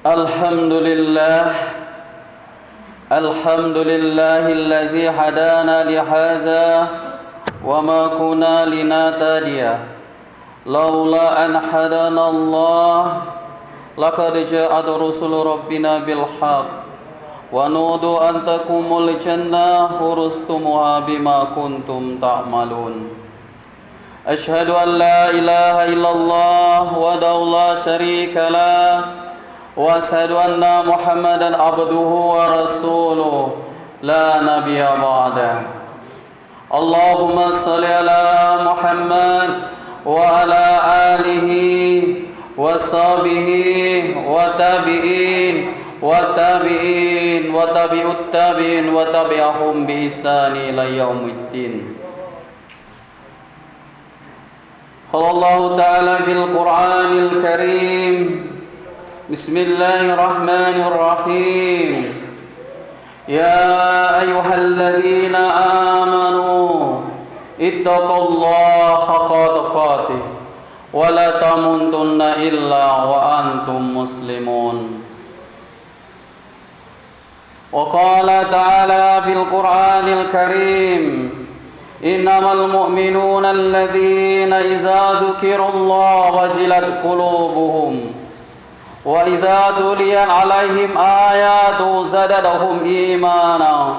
Alhamdulillahillazi hadana lihaza wa ma kunna linatadiya laula an hadana Allah laqad ja'at rusulu rabbina bil haqq wa nudu an takumul jannah urustumuha bima kuntum ta'malun. Ashhadu an la ilaha illallah wahdahu la syarika lah wa asyhadu anna Muhammadan abduhu wa rasuluh la nabiyya ba'da. Allahumma shalli ala Muhammad wa ala alihi wa sahbihi wa tabi'in wa tabi'in wa tabi'ut tabi'in wa tabi'ahum bi ihsani ila yaumiddin. Qala Allah ta'ala bil Qur'anil Karim. Bismillahirrahmanirrahim. Ya ayyuhalladzina amanu ittaqullaha haqqa tuqatih wa la tamutunna illa wa antum muslimun. Wa qala ta'ala bil Qur'anil Karim. Innamal mu'minuna alladzina idza dzukirallahu wajilat qulubuhum wa idza tuliyat 'alaihim ayatu zadatuhum imana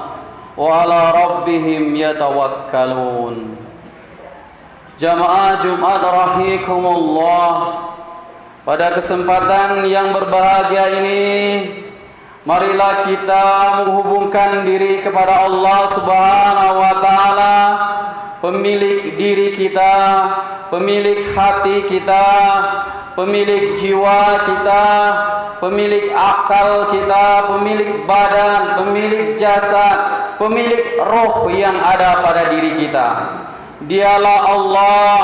wa 'ala rabbihim yatawakkalun. Jamaah Jumat rahikumullah, pada kesempatan yang berbahagia ini marilah kita menghubungkan diri kepada Allah Subhanahu wa taala, pemilik diri kita, pemilik hati kita, pemilik jiwa kita, pemilik akal kita, pemilik badan, pemilik jasad, pemilik roh yang ada pada diri kita. Dialah Allah,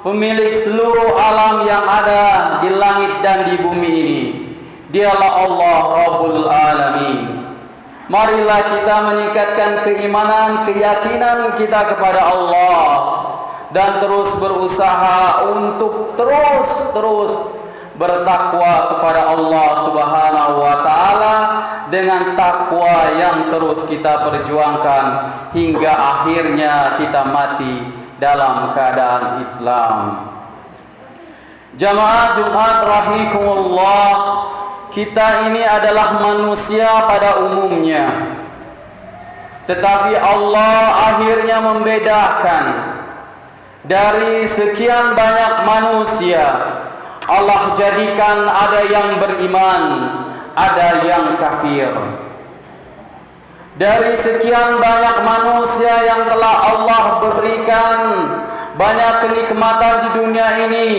pemilik seluruh alam yang ada di langit dan di bumi ini. Dialah Allah Rabbul Alamin. Marilah kita meningkatkan keimanan, keyakinan kita kepada Allah dan terus berusaha untuk terus bertakwa kepada Allah Subhanahu wa taala dengan takwa yang terus kita perjuangkan hingga akhirnya kita mati dalam keadaan Islam. Jamaah Jumat rahikumullah, kita ini adalah manusia pada umumnya, tetapi Allah akhirnya membedakan dari sekian banyak manusia. Allah jadikan ada yang beriman, ada yang kafir. Dari sekian banyak manusia yang telah Allah berikan banyak kenikmatan di dunia ini,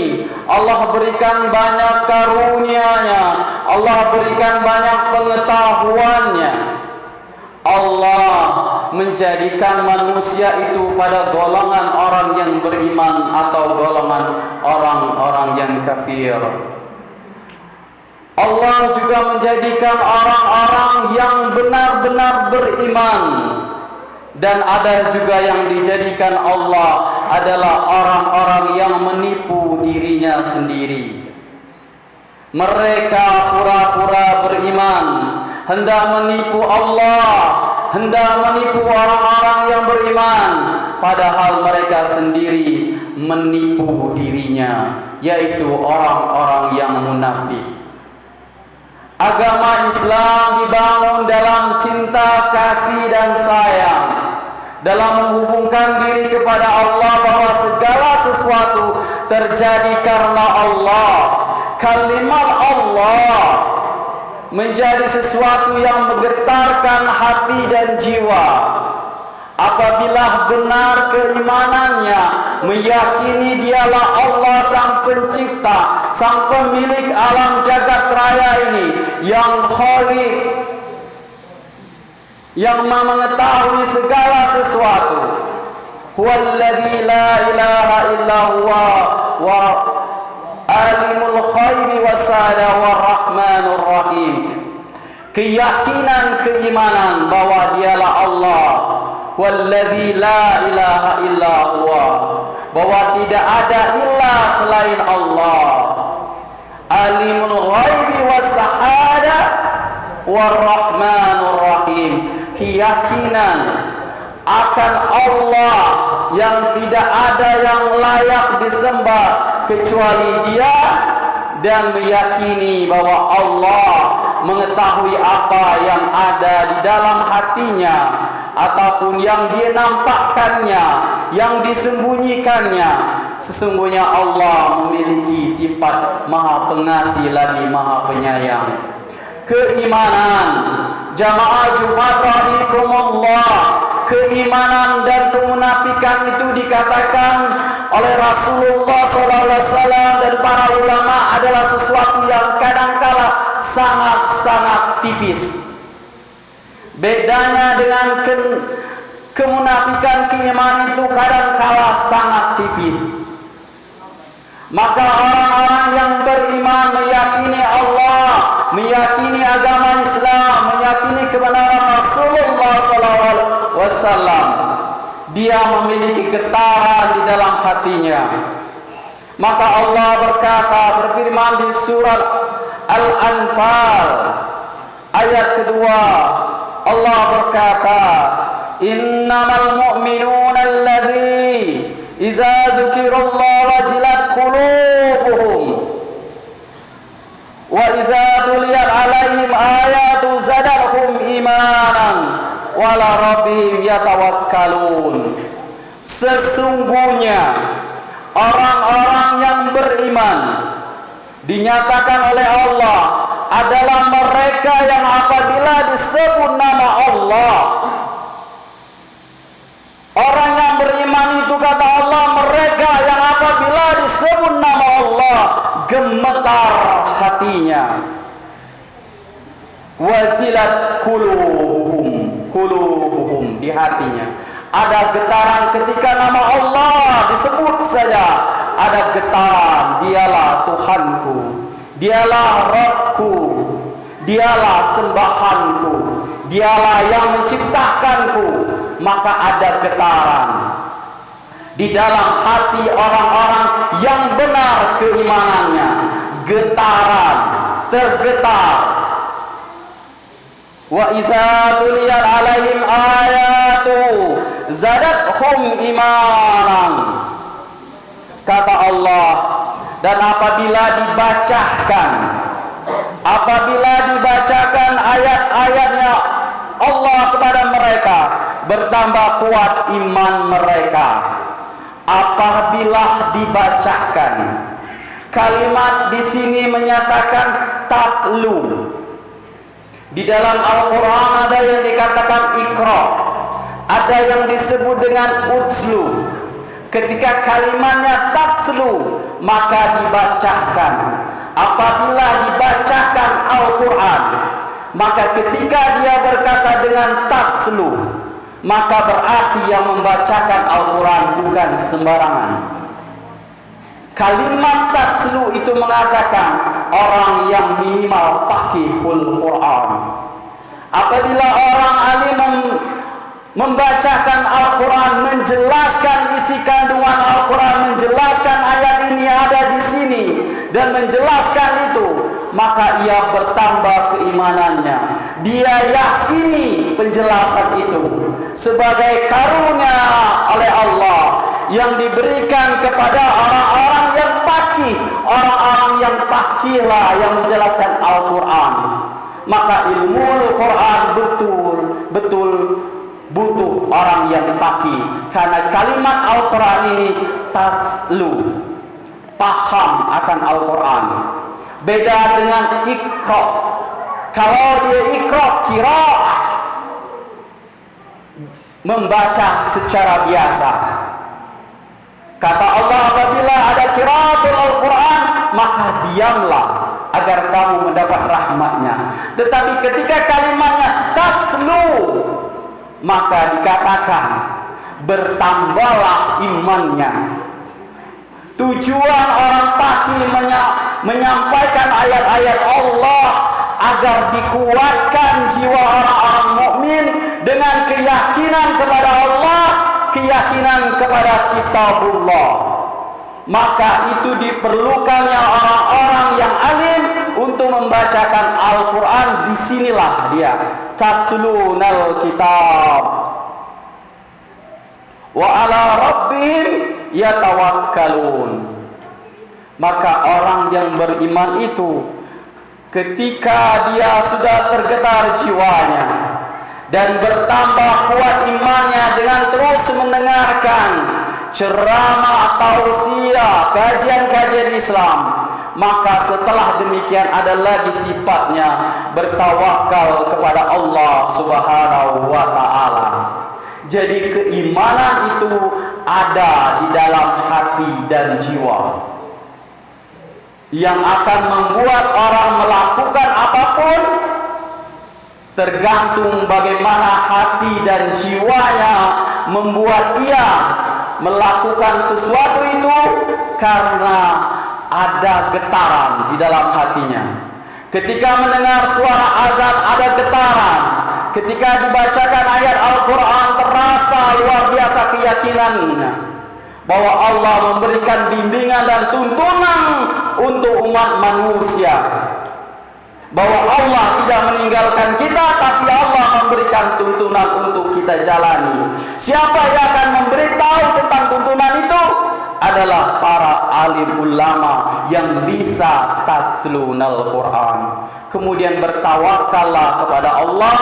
Allah berikan banyak karunia-Nya, Allah berikan banyak pengetahuannya. Allah menjadikan manusia itu pada golongan orang yang beriman atau golongan orang-orang yang kafir. Allah juga menjadikan orang-orang yang benar-benar beriman, dan ada juga yang dijadikan Allah adalah orang-orang yang menipu dirinya sendiri. Mereka pura-pura beriman, hendak menipu Allah, hendak menipu orang-orang yang beriman, padahal mereka sendiri menipu dirinya, yaitu orang-orang yang munafik. Agama Islam dibangun dalam cinta, kasih dan sayang, dalam menghubungkan diri kepada Allah bahwa segala sesuatu terjadi karena Allah. Kalimat Allah menjadi sesuatu yang menggetarkan hati dan jiwa. Apabila benar keimanannya, meyakini dialah Allah sang pencipta, sang pemilik alam jagat raya ini, yang khaliq, yang mengetahui segala sesuatu. Huwallazi la ilaha illa huwa wa alimul khairi wasada warrahmanur rahim. Keyakinan, keimanan bahwa dialah Allah, wallazi la ilaha illa huwa, bahwa tidak ada ilah selain Allah, alimul ghaibi was war-Rahmanur Rahim. Keyakinan akan Allah yang tidak ada yang layak disembah kecuali Dia, dan meyakini bahwa Allah mengetahui apa yang ada di dalam hatinya ataupun yang Dia nampakkannya, yang disembunyikannya. Sesungguhnya Allah memiliki sifat Maha Pengasih lagi Maha Penyayang. Keimanan jamaah Jumat rahimakumullah, keimanan dan kemunafikan itu dikatakan oleh Rasulullah SAW dan para ulama adalah sesuatu yang kadangkala sangat-sangat tipis. Bedanya dengan kemunafikan, keimanan itu kadangkala sangat tipis. Maka orang-orang yang beriman meyakini Allah, meyakini agama Islam, meyakini kebenaran Rasulullah SAW, dia memiliki getaran di dalam hatinya. Maka Allah berfirman di surat Al-Anfal ayat kedua, Allah berkata, innamal mu'minuna alladzi idza dzukirallahu wajilat qulubuhum wa idza tuliyat alaihim ayatu zadahum imanan wa ala rabbihim yatawakkalun. Sesungguhnya orang-orang yang beriman dinyatakan oleh Allah adalah mereka yang apabila disebut nama Allah, orang yang beriman itu kata Allah, mereka yang apabila disebut nama Allah gemetar hatinya. Wajilat qulubuhum, di hatinya ada getaran ketika nama Allah disebut saja, ada getaran. Dialah Tuhanku, Dialah Rabbku, Dialah sembahanku, Dialah yang menciptakanku. Maka ada getaran di dalam hati orang-orang yang benar keimanannya, getaran, tergetar. Wa iza tuliyat alaihim ayatu zadathum imanan, kata Allah, dan apabila dibacakan ayat-ayatnya Allah kepada mereka, bertambah kuat iman mereka. Apabila dibacakan, kalimat di sini menyatakan tatlu. Di dalam Al-Quran ada yang dikatakan ikra, ada yang disebut dengan utslu. Ketika kalimatnya tatslu, maka dibacakan. Apabila dibacakan Al-Quran, maka ketika dia berkata dengan tatslu, maka berarti yang membacakan Al-Quran bukan sembarangan. Kalimat tatslu itu mengatakan orang yang minimal faqihul Quran. Apabila orang alim membacakan Al-Quran, menjelaskan isi kandungan Al-Quran, menjelaskan ayat ini ada di sini dan menjelaskan itu, maka ia bertambah keimanannya. Dia yakini penjelasan itu sebagai karunia oleh Allah yang diberikan kepada orang-orang yang faqih. Orang-orang yang faqihlah yang menjelaskan Al-Quran. Maka ilmu Al-Quran betul-betul butuh orang yang faqih, karena kalimat Al-Quran ini tatslu, paham akan Al-Quran. Beda dengan ikra. Kalau dia ikra, qiraah, membaca secara biasa. Kata Allah, apabila ada qiraatul Al-Quran, maka diamlah agar kamu mendapat rahmatnya. Tetapi ketika kalimatnya tatslu, maka dikatakan bertambahlah imannya. Tujuan orang faqih menyampaikan ayat-ayat Allah agar dikuatkan jiwa orang-orang mukmin dengan keyakinan kepada Allah, keyakinan kepada kitabullah. maka itu diperlukannya orang-orang yang alim untuk membacakan Al-Quran. Disinilah dia tatlunal kitab wa ala rabbihim yatawakkalun. Maka orang yang beriman itu ketika dia sudah tergetar jiwanya dan bertambah kuat imannya dengan terus mendengarkan ceramah, tausiah, kajian-kajian Islam, maka setelah demikian ada lagi sifatnya bertawakal kepada Allah Subhanahu wa ta'ala. Jadi keimanan itu ada di dalam hati dan jiwa, yang akan membuat orang melakukan apapun tergantung bagaimana hati dan jiwanya membuat ia melakukan sesuatu itu, karena ada getaran di dalam hatinya. Ketika mendengar suara azan ada getaran, ketika dibacakan ayat Al-Quran terasa luar biasa keyakinannya bahwa Allah memberikan bimbingan dan tuntunan untuk umat manusia, bahwa Allah tidak meninggalkan kita, tapi Allah memberikan tuntunan untuk kita jalani. Siapa yang akan memberitahu tentang tuntunan itu? Adalah para alim ulama yang bisa tatlunal Quran. Kemudian bertawakallah kepada Allah,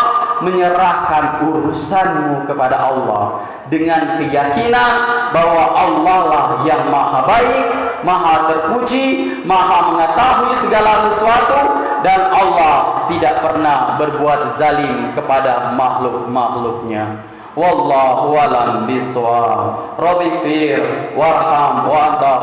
menyerahkan urusanmu kepada Allah dengan keyakinan bahwa Allah lah yang maha baik, maha terpuji, maha mengetahui segala sesuatu, dan Allah tidak pernah berbuat zalim kepada makhluk-makhluknya. Wallahu a'lam bishawab. Rabbi fir warham wa anta